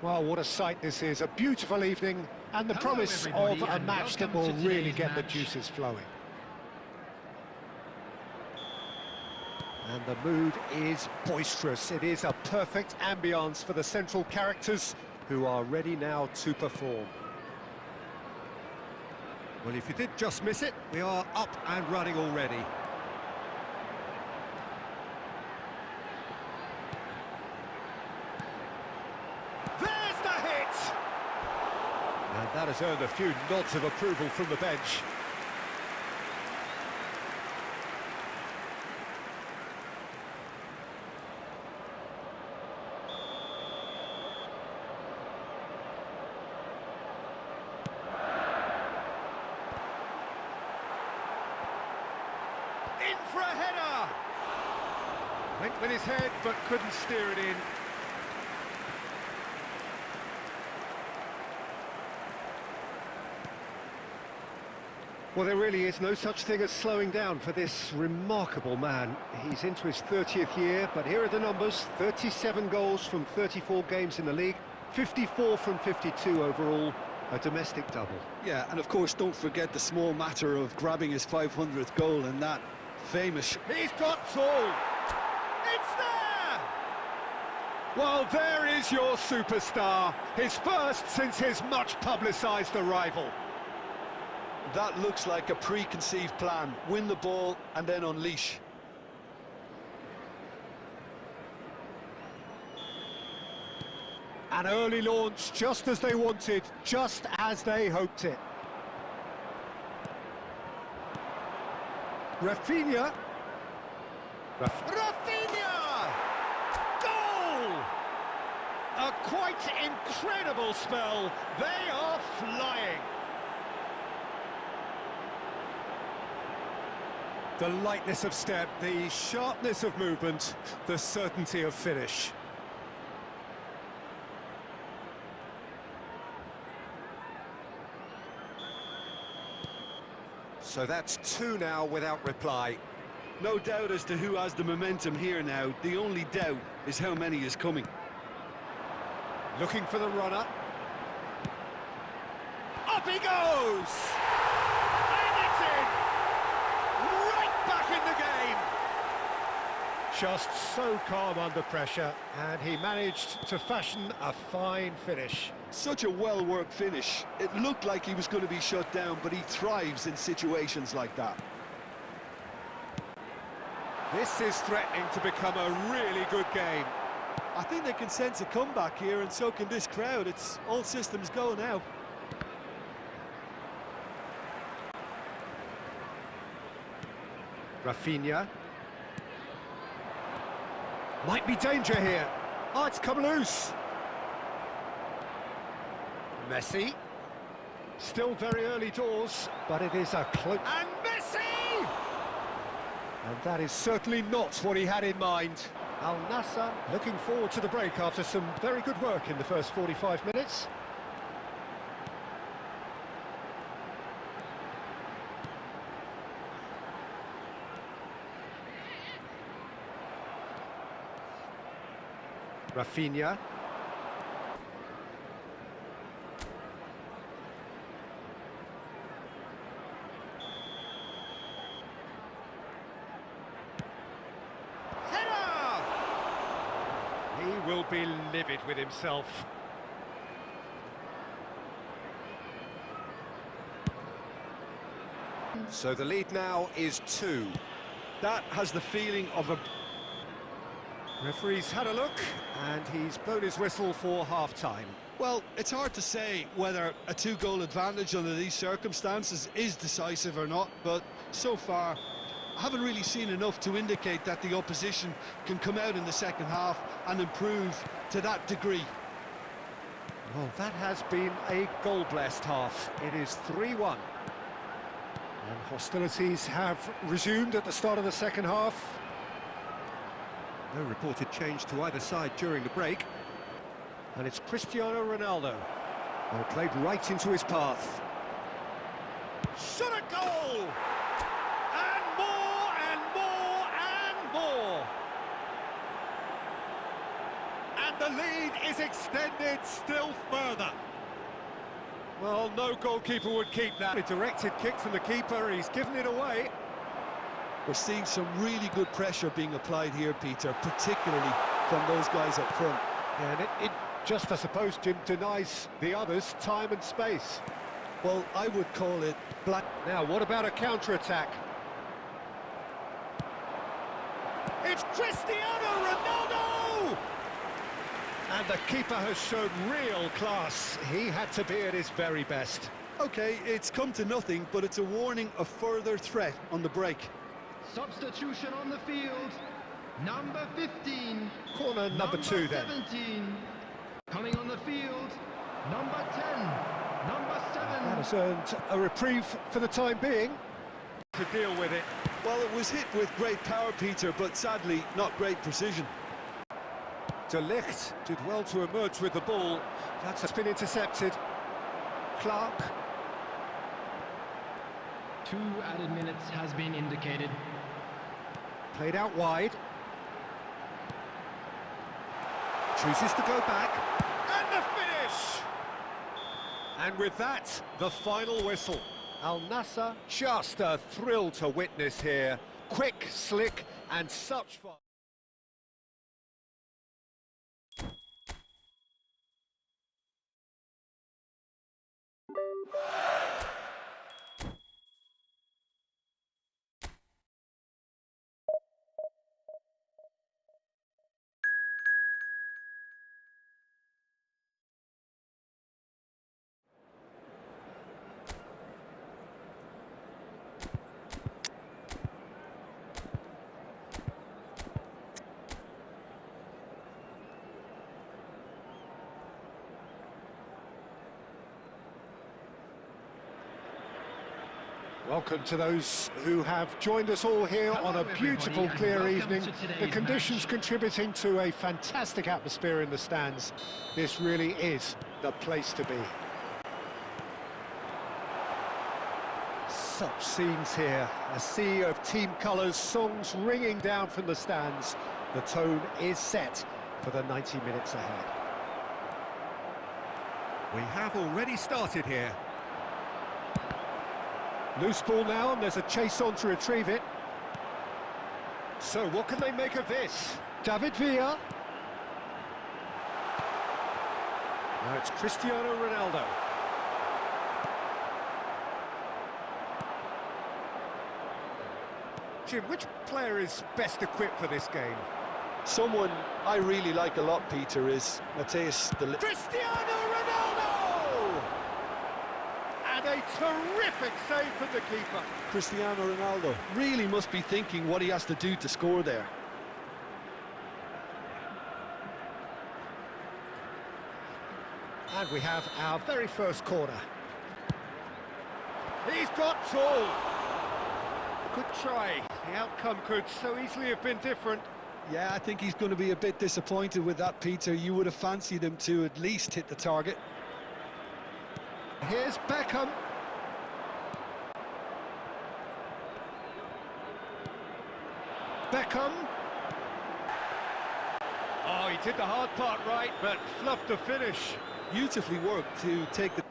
Well, what a sight this is. A beautiful evening and the Hello, promise everybody, of a and match that welcome will to really today's get the match. juices flowing. And the mood is boisterous. It is a perfect ambience for the central characters who are ready now to perform. Well, if you did just miss it, we are up and running already. There's the hit! And that has earned a few nods of approval from the bench. In for a header! Went with his head, but couldn't steer it in. Well, there really is no such thing as slowing down for this remarkable man. He's into his 30th year, but here are the numbers. 37 goals from 34 games in the league, 54 from 52 overall, a domestic double. Yeah, and of course, don't forget the small matter of grabbing his 500th goal in that famous... He's got Saul! It's there! Well, there is your superstar. His first since his much publicised arrival. That looks like a preconceived plan. Win the ball and then unleash. An early launch, just as they wanted, just as they hoped it. Rafinha. Rafinha! Goal! A quite incredible spell. They are flying. The lightness of step, the sharpness of movement, the certainty of finish. So that's two now without reply. No doubt as to who has the momentum here now. The only doubt is how many is coming. Looking for the runner. Up he goes! And it's in! Right back in the game! Just so calm under pressure, and he managed to fashion a fine finish. Such a well-worked finish. It looked like he was going to be shut down, but he thrives in situations like that. This is threatening to become a really good game. I think they can sense a comeback here, and so can this crowd. It's all systems go now. Rafinha. Might be danger here. Oh, it's come loose. Messi. Still very early doors, but it is a close... And Messi! And that is certainly not what he had in mind. Al Nassr looking forward to the break after some very good work in the first 45 minutes. Rafinha. Header! He will be livid with himself. So the lead now is 2. That has the feeling of a... Referee's had a look, and he's blown his whistle for half-time. Well, it's hard to say whether a 2-goal advantage under these circumstances is decisive or not, but so far, I haven't really seen enough to indicate that the opposition can come out in the second half and improve to that degree. Well, that has been a goal-blessed half. It is 3-1. And hostilities have resumed at the start of the second half. No reported change to either side during the break. And it's Cristiano Ronaldo. Well, played right into his path. Shot a goal! And more, and more, and more! And The lead is extended still further. Well, no goalkeeper would keep that. A directed kick from the keeper, he's given it away. We're seeing some really good pressure being applied here, Peter, particularly from those guys up front. Yeah, and it just, I suppose, Jim, denies the others time and space. Well, I would call it black. Now, what about a counter-attack? It's Cristiano Ronaldo! And the keeper has shown real class. He had to be at his very best. Okay, it's come to nothing, but it's a warning of further threat on the break. Substitution on the field, number 15. Corner number 2 then. 17. Coming on the field, number 10, number 7. That has earned a reprieve for the time being to deal with it. Well, it was hit with great power, Peter, but sadly, not great precision. De Ligt did well to emerge with the ball. That's been intercepted. Clark. 2 added minutes has been indicated. Played out wide. Chooses to go back. And the finish! And with that, the final whistle. Al Nassr, just a thrill to witness here. Quick, slick, and such fun. Welcome to those who have joined us all here on a beautiful, clear evening. The conditions contributing to a fantastic atmosphere in the stands. This really is the place to be. Such scenes here, a sea of team colours, songs ringing down from the stands. The tone is set for the 90 minutes ahead. We have already started here. Loose ball now, and there's a chase on to retrieve it. So what can they make of this? David Villa. Now it's Cristiano Ronaldo. Jim, which player is best equipped for this game? Someone I really like a lot, Peter, is Matheus de Ligt. Cristiano Ronaldo! And a terrific save from the keeper. Cristiano Ronaldo really must be thinking what he has to do to score there. And we have our very first corner. He's got tall. Good try. The outcome could so easily have been different. Yeah, I think he's going to be a bit disappointed with that, Peter. You would have fancied him to at least hit the target. Here's Beckham. Beckham. Oh, he did the hard part right, but fluffed the finish. Beautifully worked to take the...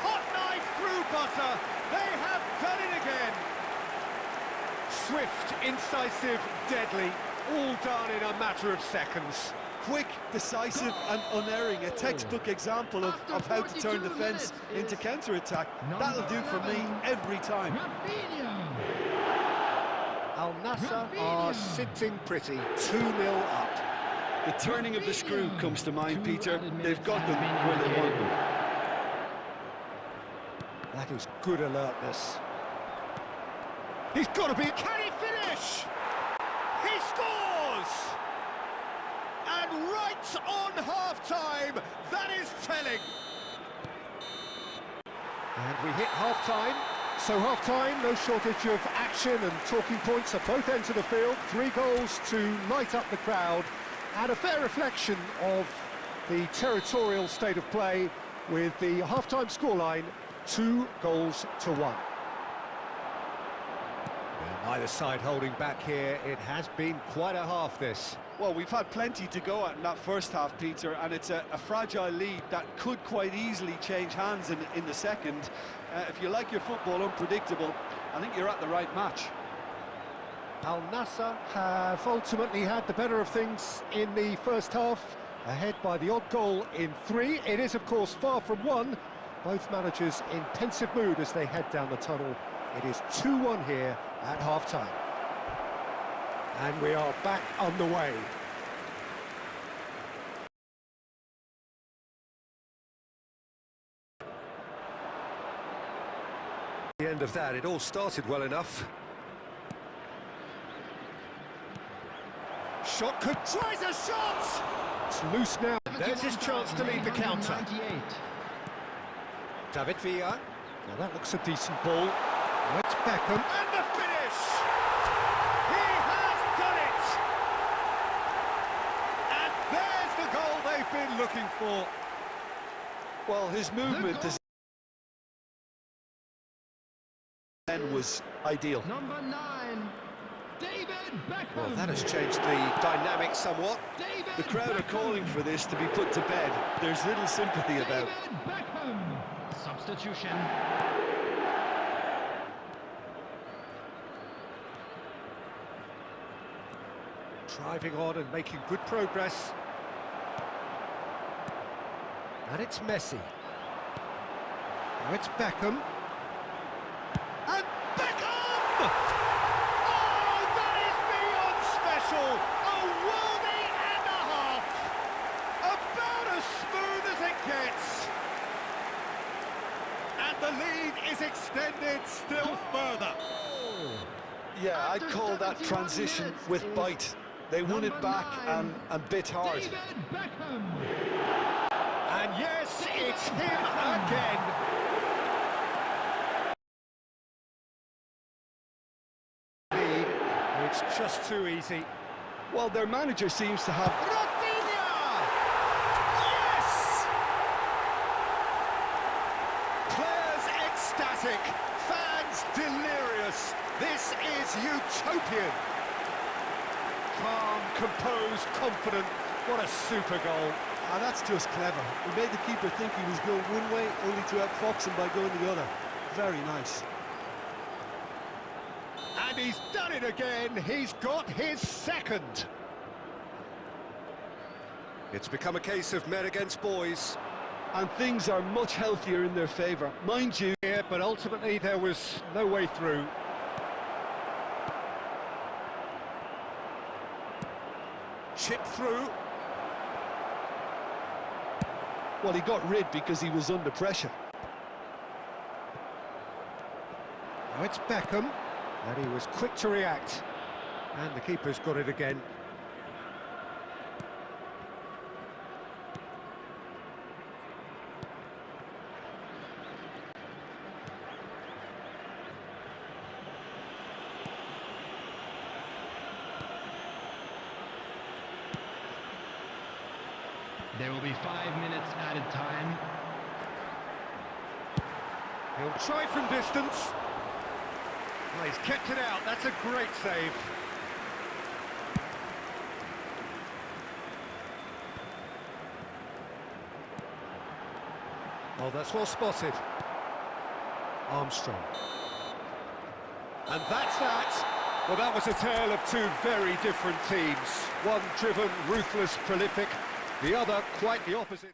Hot knife through butter. They have done it again. Swift, incisive, deadly, all done in a matter of seconds. Quick, decisive and unerring, a textbook example of how to turn defence into counter-attack. That'll do for me every time. Al Nassr are sitting pretty, 2-0 up. The turning of the screw comes to mind, Peter. They've got them where they want them. That is good alertness. He's got to be... Can he finish? He scores! And right on half-time, that is telling. And we hit half-time. So half-time, no shortage of action and talking points at both ends of the field. 3 goals to light up the crowd. And a fair reflection of the territorial state of play with the half-time scoreline 2-1. And Neither side holding back here. It has been quite a half, this. Well, we've had plenty to go at in that first half, Peter, and it's a fragile lead that could quite easily change hands in the second. If you like your football unpredictable, I think you're at the right match. Al Nassr have ultimately had the better of things in the first half, ahead by the odd goal in 3. It is, of course, far from 1. Both managers in pensive mood as they head down the tunnel. It is 2-1 here at half-time. And we are back underway. The end of that, it all started well enough. Shot could tries a shot! It's loose now. There's his chance to lead the counter. 98. David Villa. Now that looks a decent ball. Now it's Beckham. And the finish! He has done it! And there's the goal they've been looking for. Well, his movement was ideal. Number 9, David Beckham. Well, that has changed the dynamic somewhat. David The crowd are calling for this to be put to bed. There's little sympathy about it. David Beckham. Substitution. Driving on and making good progress. And it's Messi. Now it's Beckham. And Beckham! Oh, that is beyond special! A worthy and a half! About as smooth as it gets! And the lead is extended still further. Yeah, I'd call that transition with bite. They won it back and bit hard. David Beckham. And yes, it's him again. It's just too easy. Well, their manager seems to have... Rafinha! Yes! Players ecstatic, fans delirious. This is utopian. Calm, composed, confident. What a super goal. Ah, that's just clever. He made the keeper think he was going one way, only to outfox him by going the other. Very nice. And he's done it again. He's got his second. It's become a case of men against boys. And things are much healthier in their favour. Mind you... Here, but ultimately there was no way through. Chip through. Well, he got rid because he was under pressure. Now it's Beckham. And he was quick to react. And the keeper's got it again. There will be 5 minutes added time. He'll try from distance. Oh, he's kept it out. That's a great save. Oh, that's well spotted. Armstrong. And that's that. Well, that was a tale of two very different teams. One driven, ruthless, prolific. The other quite the opposite.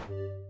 you.